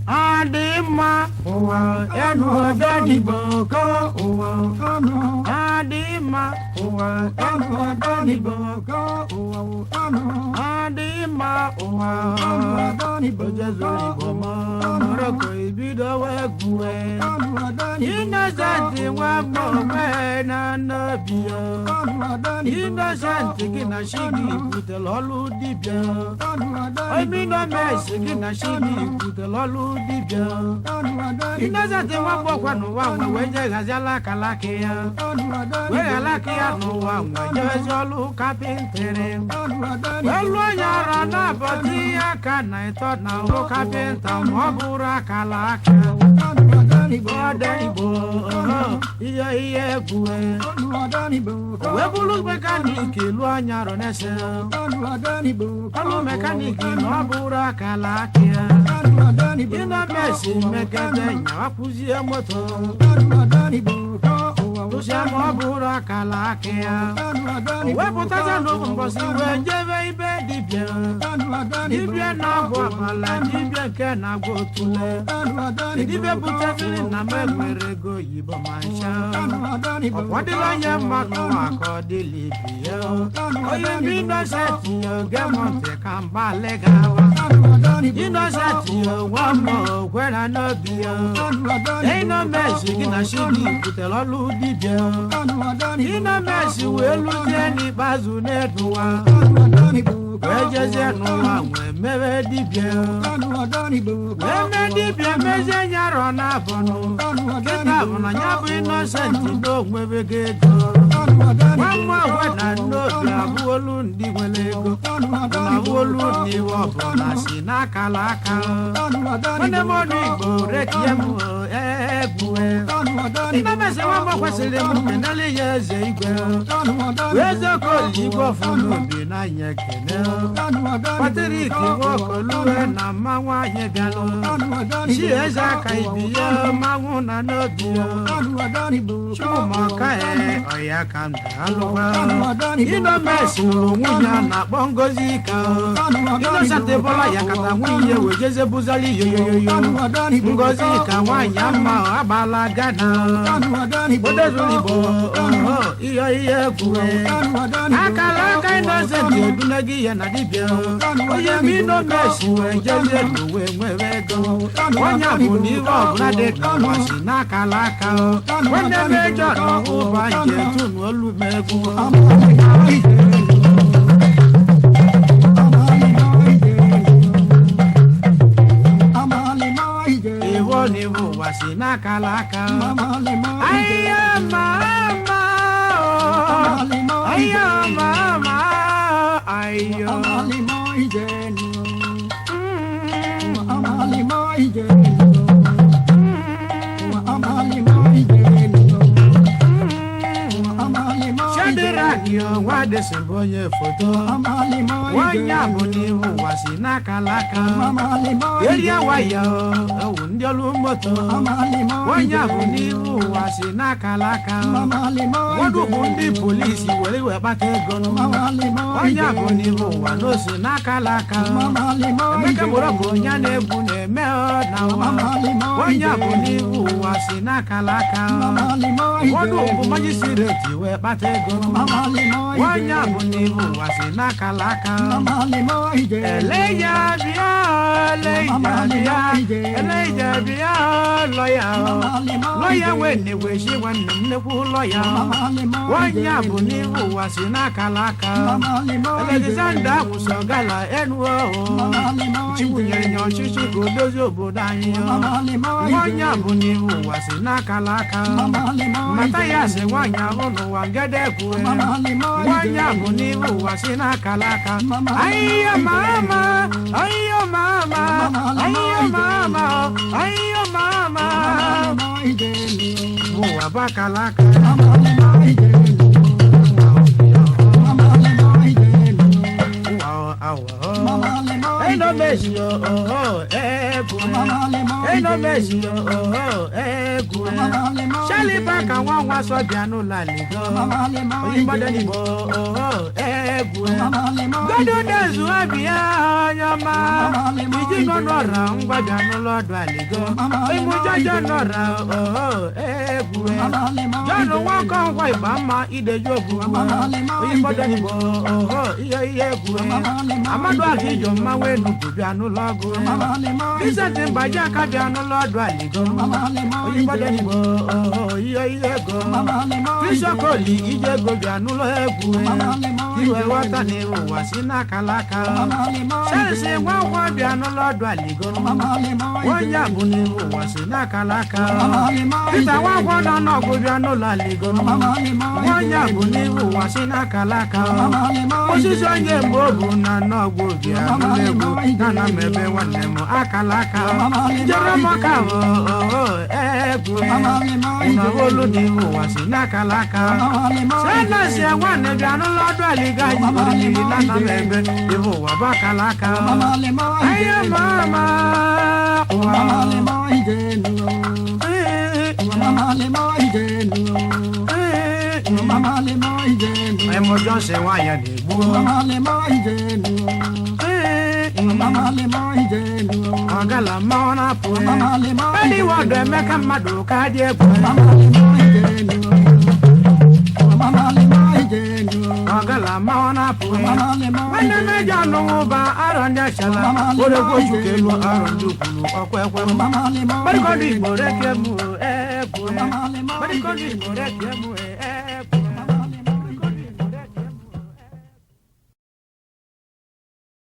Adima, Owa, Enu Dani Boko, Owa, Adima, Owa, Enu Dani Boko, Owa, Adima, Owa, Dani Boko, Morocco, Ibido, Wegwe, Innocent, Wabome, Nanabia, Innocent, Kinashigi, with a lolu dibia, I mean, no mess, Kinashigi, with a lolu dibia, Innocent, Waboko, when you has a lacalakia, where a lakia, no one, when you has your look up in Terem. Well, when you're on a body, I thought now, look up in town, Mabura Kalaka. Iya bue. Webulu mekaniki luanya ronese. Alu mekaniki nobura kalakia. Ina mesi mekadenya wapuzie moto. Lucia mobura kalakia. Webutaza no mbosi wenjeve ibe dibia. Dibia na bwa mala dibia ke na gotule. Dibia butafili na megwerego yibo mansha. Wadilanya manu akodi libia. Oye Innocent yo gemonte kamba legawa. Innocent yo wamo kwena no bia. Eino mesi kina shidi kutelolu dibia. Innomex welu jeni bazu neduwa. Wejeze nuwa mwe dibia. Meme dibia meze nyaro na bono. Kita muna nyabu Innocent do mwe gedo. Wamwa wena no bia wolu ndi welego. Na wolu ni wapo na sinakalaka. Wene monu igbo rekiemu ebue. Innomex wamwa kwesile mpenale yeze igwe. Wezo koligo funu bina nyekene. Patrick Wokoluwe na mawa yebialo. She eza kaibiya mawuna nobia. Chumaka oya kandaluwa. Innomex munya na bongozika. Innocent bola yakata mwiye wejeze buzali yoyoyo. Ngozika wanyama abala gana. Odezulibo iya kuwe. Akalaka Innocent dunagi ya nadibia. Oye Innomex wejeze luwe mwewego. Wanyabu nivo brade kawasi nakalaka. Wende mejo no ubanje tunu olumegu. Iwo nivu wasi nakalaka. Aya mama, aya mama, ayo. Radio wade semboye foto. Wanyabu nivu wasi nakalaka. Area wayo undiolu moto. Wanyabu nivu wasi nakalaka. Wadu bundi polisi welewe bake gono. Wanyabu nivu wanosi nakalaka. Emeka Morocco nyane bune meo nawa. Wanyabu nivu wasi nakalaka. Wadu bumajisireti we bate gono. Wanyabu nivu wasi nakalaka. Eleja bia loya wene weshi wanneku loya. Wanyabu nivu wasi nakalaka. Alexander Musogala enwo. Chikunye nyo chichi godozo bodanyo. Wanyabu nivu wasi nakalaka. Matayas wanyabu no wangede kuwe. Wanyabu nivu wasi nakalaka. Ayo mama, ayo mama, ayo mama, ayo mama. Muwa bakalaka. Messi, oh, Innomex, oh, Shali back and one was what Piano Laligo, Imbadani, oh, go do this, Wabia, Yama, we did not know around, but Piano Lord Laligo, Imuja Nora, oh, John walk on white Bama, either Jobu, Imbadani, oh, Amadu Ajo, my way to Piano Logo, Listen by Jacka Piano Lord Laligo, Imbadani, oh, Fisokoli ijego bianulo ebu iwe wata ni wasina kalaka sense wa bianulo do aligo wonya bu ni wasina kalaka ita wa no no go bianulo aligo wonya bu ni wasina kalaka osisi onye mbobu na no go bianulo na mebe wanne mo akalaka jeromoka ebu na wolu ni wasina kalaka sana se wane bianu lodo aliga yiri na na mebe ibo wa bakalaka ayo mama mama le mai denu mama le mai denu mama le mai denu ai mo jo se wa ya de bu mama le mai denu mama le mai denu agala mona po mama le mai denu wa de Emeka Maduka je po mama le mai denu mama le mai denu agala mona po mama le mai denu me janu ba aranya shala ore go jukelu arandu kulu okwekwe mama le mai bari ko di bore ke mu e po mama le mai bari ko di bore ke mu